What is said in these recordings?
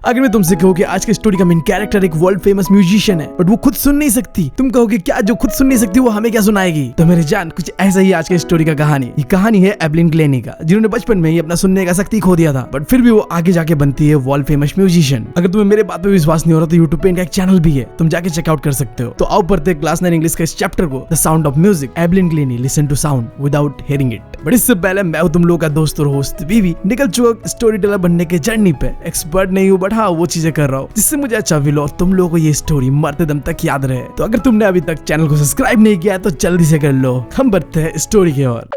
अगर मैं तुमसे कहूँ कि आज की स्टोरी का मेन कैरेक्टर एक वर्ल्ड फेमस म्यूजिशियन है, बट वो खुद सुन नहीं सकती, तुम कहोगे क्या जो खुद सुन नहीं सकती वो हमें क्या सुनाएगी? तो मेरे जान, कुछ ऐसा ही आज की स्टोरी का कहानी। ये कहानी है एवलिन ग्लेनी का, जिन्होंने बचपन में ही अपना सुनने का शक्ति खो दिया था, बट फिर भी वो आगे जाके बनती है वर्ल्ड फेमस म्यूजिशियन। अगर तुम्हें मेरे बात पे विश्वास नहीं हो रहा तो यूट्यूब पे इनका एक चैनल भी है, तुम जाके चेकआउट कर सकते हो। तो आओ पढ़ते हैं क्लास 9 इंग्लिश का इस चैप्टर को, The Sound of Music, Evelyn Glennie, listen to sound without hearing it. But इससे पहले मैं तुम लोगों का दोस्त और होस्ट बीवी निकल चुका स्टोरी टेलर बनने के जर्नी पे। एक्सपर्ट नहीं हूँ, बट हाँ वो चीजें कर रहा हूँ जिससे मुझे अच्छा फील और तुम लोगों को ये स्टोरी मरते दम तक याद रहे। तो अगर तुमने अभी तक चैनल को सब्सक्राइब नहीं किया है तो जल्दी से कर लो। हम बढ़ते हैं स्टोरी की ओर।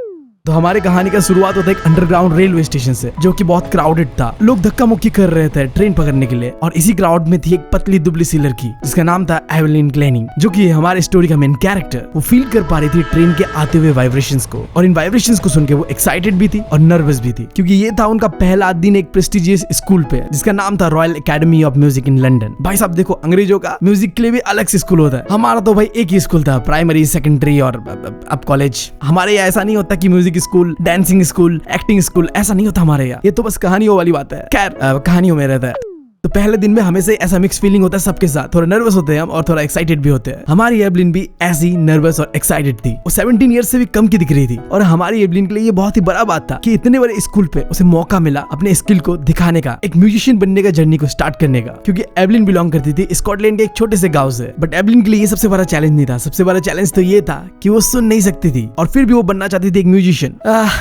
तो हमारी कहानी का शुरुआत होता है एक अंडरग्राउंड रेलवे स्टेशन से, जो कि बहुत क्राउडेड था। लोग धक्का मुक्की कर रहे थे ट्रेन पकड़ने के लिए, और इसी क्राउड में थी एक पतली दुबली सी लड़की जिसका नाम था एवलिन ग्लेनी, जो कि हमारे स्टोरी का मेन कैरेक्टर। वो फील कर पा रही थी ट्रेन के आते हुए वाइब्रेशंस को, और इन वाइब्रेशंस को सुन के वो एक्साइटेड भी थी और नर्वस भी थी, क्योंकि ये था उनका पहला दिन एक प्रेस्टिजियस स्कूल पे, जिसका नाम था royal academy of music in London. भाई साहब देखो, अंग्रेजों का म्यूजिक के लिए भी अलग से स्कूल होता है। हमारा तो भाई एक ही स्कूल था, प्राइमरी, सेकेंडरी और अब कॉलेज। हमारे यहाँ ऐसा नहीं होता कि music school, dancing school, acting school, ऐसा नहीं होता हमारे यहाँ। ये तो बस कहानियों वाली बात है। खैर, कहानियों में रहता है। तो पहले दिन में हमें से ऐसा मिक्स फीलिंग होता है सबके साथ, थोड़ा नर्वस होते हैं हम और थोड़ा एक्साइटेड भी होते हैं। हमारी एवलिन भी ऐसी नर्वस और एक्साइटेड थी। वो 17 ईयर्स से भी कम की दिख रही थी, और हमारी एवलिन के लिए ये बहुत ही बड़ा बात था कि इतने बड़े स्कूल पे उसे मौका मिला अपने स्किल को दिखाने का, एक म्यूजिशियन बनने का जर्नी को स्टार्ट करने का। क्योंकि एवलिन बिलोंग करती थी स्कॉटलैंड के एक छोटे से गाँव से, बट एवलिन के लिए ये सबसे बड़ा चैलेंज नहीं था। सबसे बड़ा चैलेंज तो ये था कि वो सुन नहीं सकती थी, और फिर भी वो बनना चाहती थी एक म्यूजिशियन।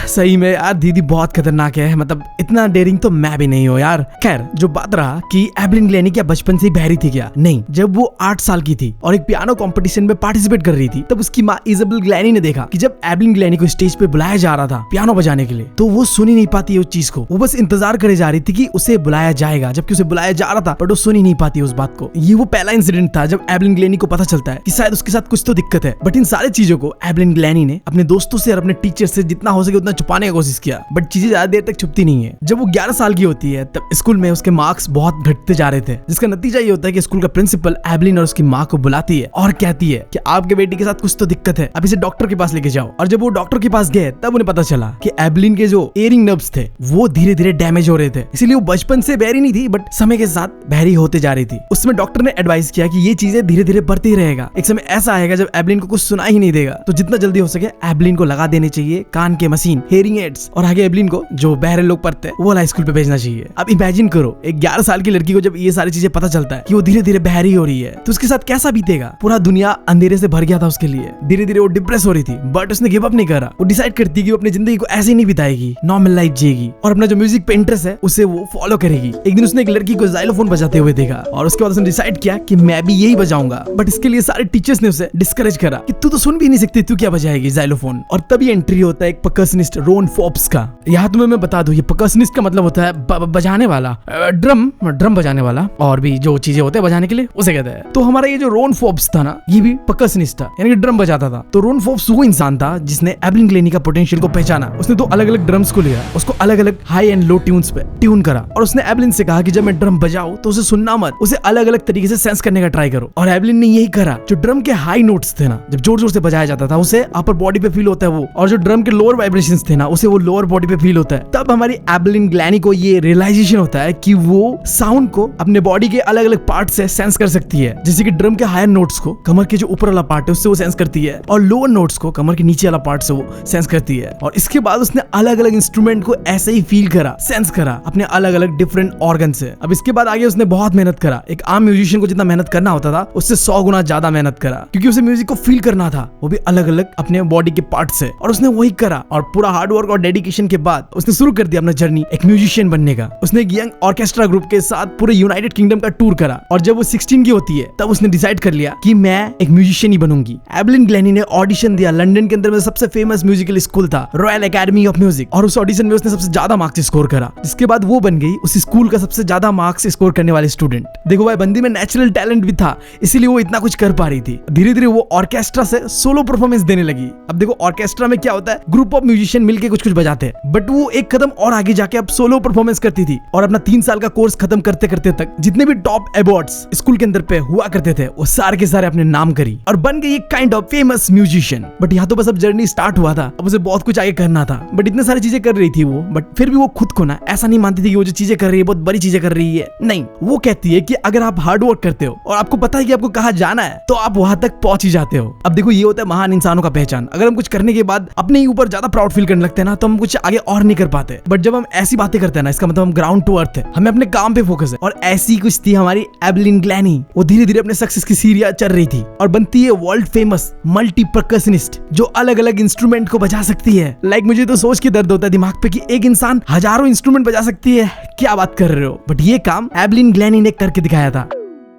सही में यार, दीदी बहुत खतरनाक है, मतलब इतना डेयरिंग तो मैं भी नहीं हूँ यार। खैर, जो बात रहा कि एवलिन ग्लेनी क्या बचपन से ही बहरी थी क्या? नहीं, जब वो 8 साल की थी और एक पियानो कंपटीशन में पार्टिसिपेट कर रही थी, तब उसकी माँ इजाबेल ग्लेनी ने देखा कि जब एवलिन ग्लेनी को स्टेज पे बुलाया जा रहा था पियानो बजाने के लिए, तो वो सुन ही नहीं पाती उस चीज को। वो बस इंतजार करे जा रही थी कि उसे बुलाया जाएगा, जबकि उसे बुलाया जा रहा था, बट वो सुन ही नहीं पाती उस बात को। ये वो पहला इंसिडेंट था जब एवलिन ग्लेनी को पता चलता है कि शायद उसके साथ कुछ तो दिक्कत है। बट इन सारी चीजों को एवलिन ग्लेनी ने अपने दोस्तों से और अपने टीचर से जितना हो सके उतना छुपाने की कोशिश किया, बट चीजें ज्यादा देर तक छुपती नहीं है। जब वो 11 साल की होती है तब स्कूल में उसके मार्क्स बहुत घटते जा रहे थे, जिसका नतीजा ये होता है कि स्कूल का प्रिंसिपल एवलिन और उसकी माँ को बुलाती है और कहती है कि आपके बेटी के साथ कुछ तो दिक्कत है, अब इसे डॉक्टर के पास लेके जाओ। और जब वो डॉक्टर के पास गए तब उन्हें पता चला कि एवलिन के जो इयरिंग नर्व्स थे वो धीरे धीरे डैमेज हो रहे थे। इसीलिए वो बचपन से बहरी नहीं थी, बट समय के साथ बहरी होते जा रही थी। उसमें डॉक्टर ने एडवाइस किया कि ये चीजें धीरे धीरे बढ़ती रहेगा, एक समय ऐसा आएगा जब एवलिन को कुछ सुना ही नहीं देगा, तो जितना जल्दी हो सके एवलिन को लगा देने चाहिए कान के मशीन, हियरिंग एड्स, और आगे एवलिन को जो बहरे लोग पढ़ते हैं वो वाला स्कूल पे भेजना चाहिए। अब इमेजिन करो, एक 11 साल की लड़की को जब ये सारी चीजें पता चलता है कि वो धीरे धीरे बहरी हो रही है, तो उसके साथ कैसा बीतेगा? पूरा दुनिया अंधेरे से भर गया था उसके लिए। धीरे धीरे वो डिप्रेस हो रही थी, बट उसने गिव अप नहीं करा। वो डिसाइड करती कि वो अपनी जिंदगी को ऐसे नहीं बिताएगी, नॉर्मल लाइफ जिएगी, और अपना जो म्यूजिक पे इंटरेस्ट है उसे वो फॉलो करेगी। एक दिन उसने एक लड़की को जाइलोफोन बजाते हुए देखा, और उसके बाद उसने डिसाइड किया कि मैं भी यही बजाऊंगा। बट इसके लिए सारे टीचर्स ने उसे डिस्करेज करा कि तू तो सुन भी नहीं सकती, तू क्या बजाएगी जाइलोफोन। और तभी एंट्री होता है एक परकशनिस्ट रोन फोर्ब्स का। यहाँ तुम्हें मैं बता दूं, ये परकशनिस्ट का मतलब होता है बजाने वाला, ड्रम बजाने वाला, और भी जो चीजें होते हैं बजाने के लिए उसे कहते हैं। तो हमारा ये जो रोन फोर्ब्स था ना, ये भी परकशनिस्ट था, यानी कि ड्रम बजाता था। तो रोन फोर्ब्स वो इंसान था जिसने एवलिन ग्लेनी का पोटेंशियल को पहचाना। उसने 2 अलग अलग ड्रम्स को लिया, उसको अलग अलग हाई एंड लो ट्यून्स पे ट्यून करा, और उसने एवलिन से कहा कि जब मैं ड्रम बजाऊं तो उसे सुनना मत, उसे अलग अलग तरीके से सेंस करने का ट्राई करो। और एवलिन ने यही करा। जो ड्रम के हाई नोट्स थे ना, जब जोर जोर से बजाया जाता था उसे अपर बॉडी पे फील होता है वो, और जो ड्रम के लोअर वाइब्रेशंस थे ना उसे वो लोअर बॉडी पे फील होता है। तब हमारी एवलिन ग्लेनी को ये रियलाइजेशन होता है कि वो साउंड को अपने बॉडी के अलग अलग पार्ट से सेंस कर सकती है। जैसे कि ड्रम के हायर नोट्स को कमर के जो ऊपर वाला पार्ट है उससे वो सेंस करती है, और लोअर नोट्स को कमर के नीचे वाला पार्ट से वो सेंस करती है। और इसके बाद उसने अलग अलग इंस्ट्रूमेंट को ऐसे ही फील करा, सेंस करा अपने अलग अलग डिफरेंट ऑर्गन से। अब इसके बाद आगे उसने बहुत मेहनत करा। एक आम म्यूजिशियन को जितना मेहनत करना होता था उससे 100 गुना ज्यादा मेहनत करा, क्योंकि उसे म्यूजिक को फील करना था, वो भी अलग अलग अपने बॉडी के पार्ट से। और उसने वही करा, और पूरा हार्ड वर्क और डेडिकेशन के बाद उसने शुरू कर दिया अपना जर्नी एक म्यूजिशियन बनने का। उसने एक यंग ऑर्केस्ट्रा ग्रुप के साथ पूरे यूनाइटेड किंगडम का टूर करा, और जब वो 16 की होती है तब उसने डिसाइड कर लिया कि मैं एक म्यूजिशियन ही बनूंगी। एवलिन ग्लेनी ने ऑडिशन दिया। लंदन के अंदर में सबसे फेमस म्यूजिकल स्कूल था रॉयल एकेडमी ऑफ म्यूजिक, और उस ऑडिशन में उसने सबसे ज्यादा मार्क्स स्कोर करा, जिसके बाद वो बन गई उस स्कूल का सबसे ज्यादा मार्क्स स्कोर करने वाली स्टूडेंट। देखो भाई, बंदी में नेचुरल टैलेंट भी था, इसीलिए वो इतना कुछ कर पा रही थी। धीरे धीरे वो ऑर्केस्ट्रा से सोलो परफॉर्मेंस देने लगी। अब देखो, ऑर्केस्ट्रा में क्या होता है, ग्रुप ऑफ म्यूजिशियन मिलके कुछ कुछ बजाते हैं, बट वो एक कदम और आगे जाके अब सोलो परफॉर्मेंस करती थी, और अपना 3 साल का कोर्स खत्म खत्म करते करते तक जितने भी टॉप अवार्ड्स स्कूल के अंदर पे हुआ करते थे वो सारे के सारे अपने नाम करी और बन गई एक kind of famous musician. But यहाँ तो बस अब जर्नी स्टार्ट हुआ था, अब उसे बहुत कुछ आगे करना था। बट इतने सारी चीजें कर रही थी वो, बट फिर भी वो खुद को ना ऐसा नहीं मानती थी कि वो जो चीजें कर रही है बहुत बड़ी चीजें कर रही है। नहीं, वो कहती है कि अगर आप हार्ड वर्क करते हो और आपको पता है कि आपको कहाँ जाना है तो आप वहां तक पहुंच ही जाते हो। अब देखो, ये होता है महान इंसानों का पहचान। अगर हम कुछ करने के बाद अपने ही ऊपर ज्यादा प्राउड फील करने लगते हैं ना तो हम कुछ आगे और नहीं कर पाते। बट जब हम ऐसी बातें करते हैं ना, इसका मतलब हम ग्राउंड टू अर्थ है, हमें अपने काम पे फोकस है। और ऐसी कुछ थी हमारी एवलिन ग्लैनी। वो धीरे धीरे अपने सक्सेस की सीढ़ियां चढ़ रही थी और बनती है वर्ल्ड फेमस मल्टी परकशनिस्ट जो अलग अलग इंस्ट्रूमेंट को बजा सकती है। मुझे तो सोच के दर्द होता है दिमाग पे कि एक इंसान हजारों इंस्ट्रूमेंट बजा सकती है, क्या बात कर रहे हो। बट ये काम एवलिन ग्लैनी ने करके दिखाया था।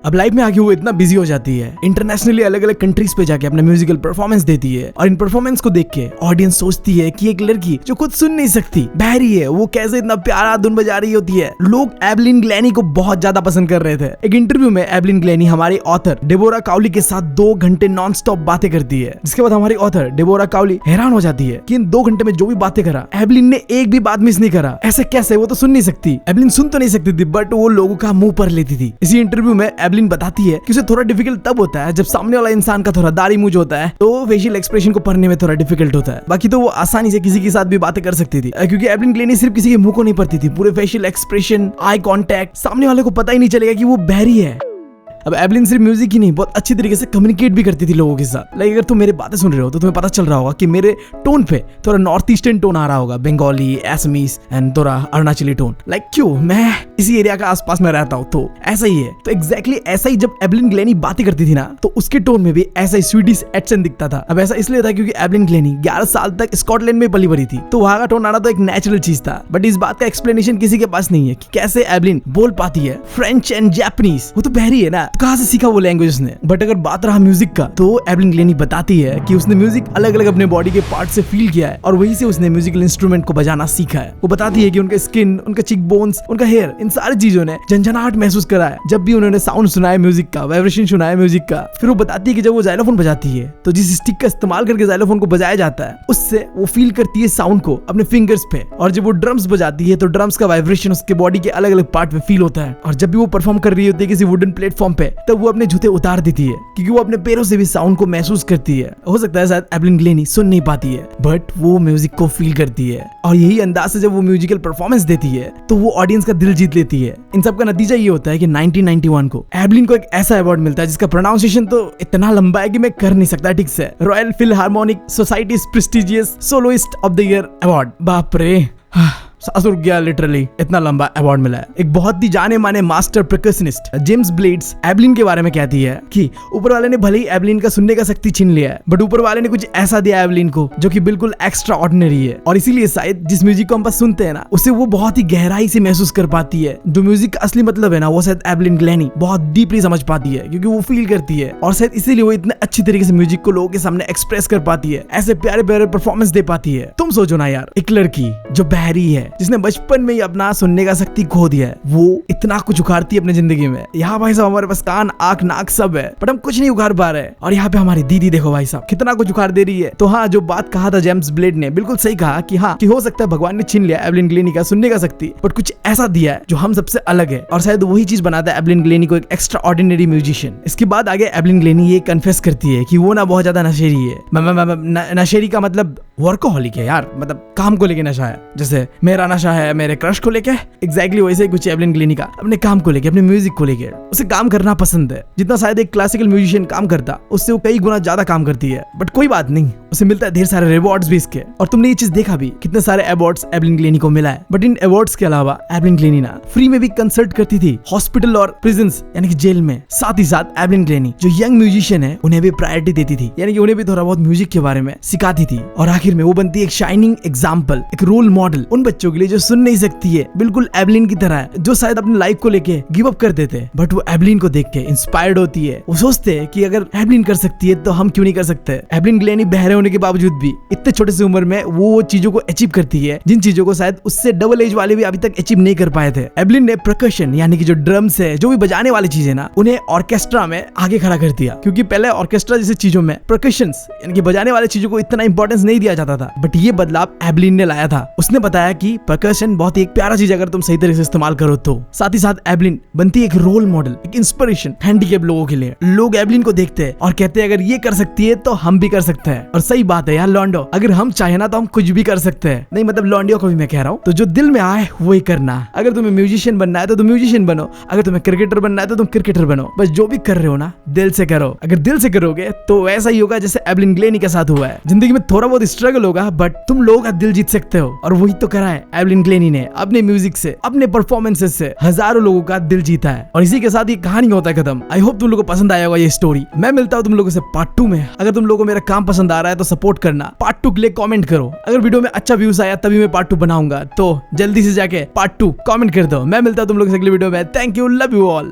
अब लाइफ में आगे वो इतना बिजी हो जाती है, इंटरनेशनली अलग अलग कंट्रीज पे जाके अपना म्यूजिकल परफॉर्मेंस देती है और इन परफॉर्मेंस को देख के ऑडियंस सोचती है कि एक लड़की जो खुद सुन नहीं सकती, बहरी है, वो कैसे इतना प्यारा धुन बजा रही होती है। लोग एवलिन ग्लैनी को बहुत ज्यादा पसंद कर रहे थे। एक इंटरव्यू में एवलिन ग्लैनी हमारे ऑथर डेबोरा काउली के साथ 2 घंटे नॉन स्टॉप बातें करती है, जिसके बाद हमारी ऑथर डेबोरा काउली हैरान हो जाती है कि इन 2 घंटे में जो भी बातें करा एवलिन ने एक भी बात मिस नहीं करा। ऐसे कैसे, वो तो सुन नहीं सकती। एवलिन सुन तो नहीं सकती थी बट वो लोगों का मुंह पर लेती थी। इसी इंटरव्यू में एवलिन बताती है कि उसे थोड़ा डिफिकल्ट तब होता है जब सामने वाला इंसान का थोड़ा दाढ़ी मूंछ होता है तो फेशियल एक्सप्रेशन को पढ़ने में थोड़ा डिफिकल्ट होता है। बाकी तो वो आसानी से किसी के साथ भी बातें कर सकती थी, क्योंकि एवलिन ग्लैनी सिर्फ किसी के मुंह को नहीं पढ़ती थी, पूरे फेशियल एक्सप्रेशन, आई कांटेक्ट, सामने वाले को पता ही नहीं चलेगा कि वो बहरी है। अब एवलिन सिर्फ म्यूजिक ही नहीं, बहुत अच्छी तरीके से कम्युनिकेट भी करती थी लोगों के साथ। अगर तुम मेरी बातें सुन रहे हो तो तुम्हें पता चल रहा होगा कि मेरे टोन पे थोड़ा नॉर्थ ईस्टर्न टोन आ रहा होगा, बंगाली, असमीज एंड थोड़ा अरुणाचली टोन। क्यों, मैं इसी एरिया का आसपास में रहता हूँ तो ऐसा ही है। तो एग्जैक्टली ऐसा ही जब एवलिन ग्लैनी बातें करती थी ना तो उसके टोन में भी ऐसा ही स्वीडिश एक्सेंट दिखता था। अब ऐसा इसलिए था क्योंकि एवलिन ग्लैनी 11 साल तक स्कॉटलैंड में पली बड़ी थी, तो वहां का टोन आना तो एक नेचुरल चीज था। बट इस बात का एक्सप्लेनेशन किसी के पास नहीं है कि कैसे एवलिन बोल पाती है फ्रेंच एंड जापानीज। वो तो बहरी है ना, तो कहाँ से सीखा वो लैंग्वेज ने। बट अगर बात रहा म्यूजिक का तो एवलिन ग्लैनी बताती है कि उसने म्यूजिक अलग अलग अपने बॉडी के पार्ट से फील किया है और वहीं से उसने म्यूजिकल इंस्ट्रूमेंट को बजाना सीखा है। वो बताती है कि उनका स्किन, उनका चिक बोन्स, उनका हेयर, इन सारी चीजों ने झंझनाहट महसूस करा है जब भी उन्होंने साउंड सुना है म्यूजिक का, वाइब्रेशन सुना है म्यूजिक का। फिर वो बताती है कि जब वो जाइलोफोन बजाती है तो जिस स्टिक का इस्तेमाल करके जाइलोफोन को बजाया जाता है उससे वो फील करती है साउंड को अपने फिंगर्स पे, और जब वो ड्रम्स बजाती है तो ड्रम्स का वाइब्रेशन उसके बॉडी के अलग अलग पार्ट में फील होता है। और जब भी वो परफॉर्म कर रही होती है किसी वुडन प्लेटफॉर्म पे तब वो अपने जूते उतार देती है क्योंकि वो अपने पैरों से भी साउंड को महसूस करती है। हो सकता है शायद एवलिन ग्लैनी सुन नहीं पाती है बट वो म्यूजिक को फील करती है, और यही अंदाज से जब वो म्यूजिकल परफॉर्मेंस देती है तो वो ऑडियंस का दिल जीत लेती है। इन सब का नतीजा ये होता है कि 1991 को एवलिन को एक ऐसा अवार्ड मिलता है जिसका प्रोनाउंसिएशन तो इतना लंबा है कि मैं कर नहीं सकता ठीक से। Royal Philharmonic societies prestigious soloist of the year award. बाप रे, सांस रुक गया, लिटरली इतना लंबा अवार्ड मिला है। एक बहुत ही जाने माने master percussionist James blades Evelyn के बारे में कहती है कि ऊपर वाले ने भले ही एवलिन का सुनने का शक्ति छीन लिया है बट ऊपर वाले ने कुछ ऐसा दिया एवलिन को जो कि बिल्कुल एक्स्ट्रा ऑर्डिनरी है, और इसीलिए शायद जिस म्यूजिक को हम बस सुनते हैं ना उसे वो बहुत ही गहराई से महसूस कर पाती है। जो म्यूजिक का असली मतलब है ना वो शायद एवलिन ग्लैनी बहुत डीपली समझ पाती है क्योंकि वो फील करती है, और शायद इसीलिए वो इतने अच्छी तरीके से म्यूजिक को लोगों के सामने एक्सप्रेस कर पाती है, ऐसे प्यारे प्यारे परफॉर्मेंस दे पाती है। तुम सोचो ना यार, एक लड़की जो बहरी है जिसने बचपन में ही अपना सुनने का शक्ति खो दिया है, वो इतना कुछ उखाड़ती है अपनी जिंदगी में। यहाँ भाई साहब हमारे पास कान, आंख, नाक सब है बट हम कुछ नहीं उखाड़ पा रहे, और यहाँ पे हमारी दीदी देखो भाई साहब कितना कुछ उखाड़ दे रही है। तो हाँ, जो बात कहा था जेम्स ब्लेड ने बिल्कुल सही कहा कि हाँ कि हो सकता है भगवान ने छीन लिया एवलिन ग्लैनी का सुनने का शक्ति बट कुछ ऐसा दिया है जो हम सबसे अलग है, और शायद वही चीज बनाता है एवलिन ग्लैनी को एक एक्स्ट्रा ऑर्डिनरी म्यूजिशियन। इसके बाद आगे एवलिन ग्लैनी ये कन्फेस करती है कि वो ना बहुत ज्यादा नशेरी है। नशेरी का मतलब वर्कोहॉलिक है यार, मतलब काम को लेके नशा है, जैसे मेरा नशा है मेरे क्रश को लेके। एग्जैक्टली वैसे ही कुछ एवलिन ग्लैनी का अपने काम को लेके, अपने म्यूजिक को लेके। उसे काम करना पसंद है, जितना शायद एक क्लासिकल म्यूजिशियन काम करता उससे वो कई गुना ज्यादा काम करती है। बट कोई बात नहीं, उसे मिलता है ढेर सारे रिवॉर्ड्स भी इसके, और तुमने ये चीज देखा भी कितने सारे अवार्ड्स एवलिन ग्लैनी को मिला है। बट इन अवार्ड्स के अलावा एवलिन ग्लैनी ना फ्री में भी कंसर्ट करती थी हॉस्पिटल और प्रिजन्स यानी कि जेल में। साथ ही साथ एवलिन ग्लैनी जो यंग म्यूजिशियन है उन्हें भी प्रायोरिटी देती थी, यानी कि उन्हें भी थोड़ा बहुत म्यूजिक के बारे में सिखाती थी, और आखिर में वो बनती है एक शाइनिंग एग्जाम्पल, एक रोल मॉडल उन बच्चों के लिए जो सुन नहीं सकती है, बिल्कुल एवलिन की तरह है, जो शायद अपनी लाइफ को लेके गिव अप कर देते बट वो एवलिन को देख के इंस्पायर्ड होती है। वो सोचते हैं कि अगर एवलिन कर सकती है तो हम क्यों नहीं कर सकते। एवलिन ग्लैनी बहरे होने के बावजूद भी इतने छोटे से उम्र में वो चीजों को अचीव करती है जिन चीजों को शायद उससे डबल एज वाले भी अभी तक अचीव नहीं कर पाए थे। एवलिन ने परकशन यानी कि जो ड्रम्स है, जो भी बजाने वाली चीजें ना, उन्हें ऑर्केस्ट्रा में आगे खड़ा कर दिया, क्योंकि पहले ऑर्केस्ट्रा जैसी चीजों में परकशंस यानी कि बजाने वाली चीजों को इतना इंपॉर्टेंस नहीं दिया जाता था। बट ये बदलाव एवलिन ने लाया था। उसने बताया कि परकशन बहुत ही एक प्यारा चीज अगर तुम सही तरीके से इस्तेमाल करो तो। साथ ही साथ एवलिन बनती है एक रोल मॉडल, एक इंस्पिरेशन हैंडीकैप लोगों के लिए। लोग एवलिन को देखते हैं और कहते हैं अगर ये कर सकती है तो हम भी कर सकते हैं। और सही बात है यार लॉन्डो, अगर हम चाहे ना तो हम कुछ भी कर सकते हैं। नहीं मतलब लॉन्डियो को भी मैं कह रहा हूँ। तो जो दिल में आए वही करना। अगर तुम्हें म्यूजिशियन बनना है तो तुम म्यूजिशियन बनो, अगर तुम्हें क्रिकेटर बनना है तो तुम क्रिकेटर बनो। बस जो भी कर रहे हो ना दिल से करो। अगर दिल से करोगे तो ऐसा ही होगा जैसे एवलिन ग्लेनी के साथ हुआ है। जिंदगी में थोड़ा बहुत स्ट्रगल होगा बट तुम लोगों का दिल जीत सकते हो। और वही तो करा है एवलिन ग्लेनी ने। अपने म्यूजिक से, अपने परफॉर्मेंसेस से हजारों लोगों का दिल जीता है। और इसी के साथ ये कहानी होता है खत्म। आई होप तुम लोगों को पसंद आया होगा ये स्टोरी। मैं मिलता हूँ तुम लोगों से पार्ट 2 में। अगर तुम लोगों को मेरा काम पसंद आ रहा है तो सपोर्ट करना। पार्ट 2 के लिए कमेंट करो। अगर वीडियो में अच्छा व्यूज आया तभी मैं पार्ट 2 बनाऊंगा, तो जल्दी से जाके पार्ट 2 कमेंट कर दो। मैं मिलता हूँ तुम लोगों से अगले वीडियो में। Thank you, love you all.